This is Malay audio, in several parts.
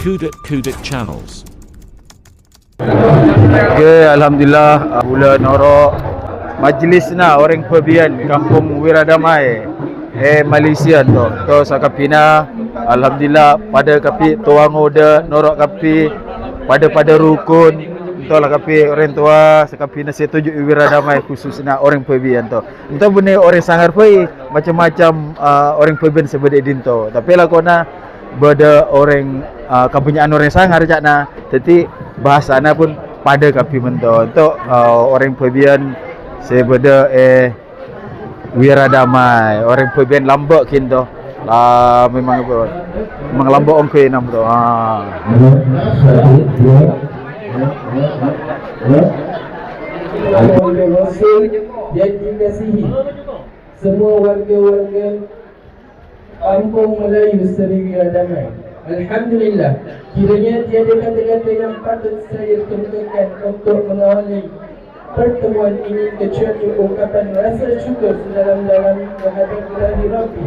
Kudik Channels. Okay, Alhamdulillah, bulan norok majlis na orang Pebian Kampung Wiradamai Malaysia tu sakapina. Alhamdulillah pada kapi tuang order norok kapi pada rukun tu lah kapi orang tua sakapina setuju Wiradamai khususnya orang Pebian tu. Entah benih orang sangar pun macam-macam orang Pebian sebeda dinto. Tapi lah kona beda orang kepunyaan orang sangar cakna. Jadi bahasana pun pada kapi mento. Untuk orang Pebian sebeda Wiradamai, orang Pebian lambak kinto. Memang lambak orang kuih nam tu. Rasul yang dikasihi semua warga-warga Kampung Melayu Seri Wiradamai. Alhamdulillah, kiranya tiada kata-kata yang patut saya kemukakan untuk mengawali pertemuan ini kecuali ungkapan rasa syukur sedalam-dalam kehadiran Ilahi Rabbi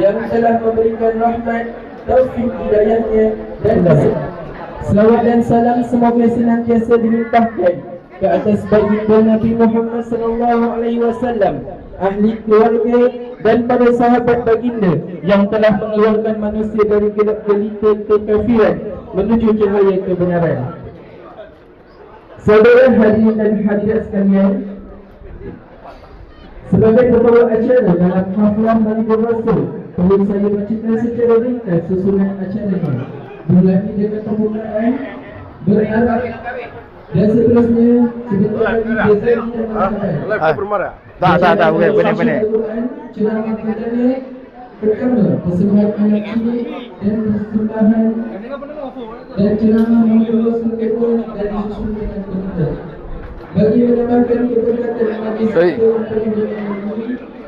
yang telah memberikan rahmat, taufik hidayahnya dan kasih. Selawat dan salam semoga senantiasa dilimpahkan ke atas baginda Nabi Muhammad SAW, ahli keluarga dan para sahabat baginda yang telah mengeluarkan manusia dari gelap gelita kekafiran menuju cahaya kebenaran. Saudara hadirin dan hadirat sekalian, sebagai pembawa acara dalam haflah Maulid Rasul, perlu saya bacakan secara ringkas susunan acaranya. Dimulai dengan pembukaan, berharap dan seterusnya sebentar lagi biasa kita mengatakan. Tak, benar-benar. Ceramah katanya pertama persembahan anak cilik dan persembahan dan ceramah Maulid Rasul kedua dari susunan kita. Bagi menambahkan keberkatan Nabi SAW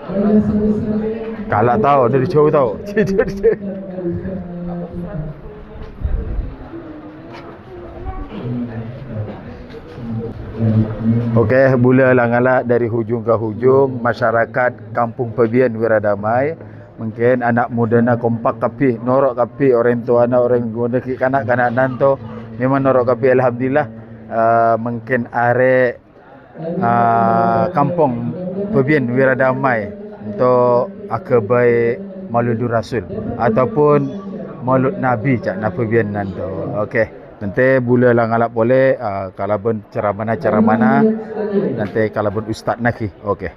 pada sama-sama. Kalah tahu dari jauh tahu. Okey, mulalah ngalak dari hujung ke hujung masyarakat Kampung Pebian Wiradamai. Mungkin anak muda nak kompak kapi, norok kapi orang tua anak orang guna kanak-kanak nanto memang norok kapi. Alhamdulillah. Mungkin are Kampung Pebian Wiradamai untuk akabai Maulid Rasul ataupun Maulid Nabi cak na Pebian nanto. Okey. Nanti bula lah ngalap boleh kalau pun cara mana nanti kalau pun ustaz nak. Okey.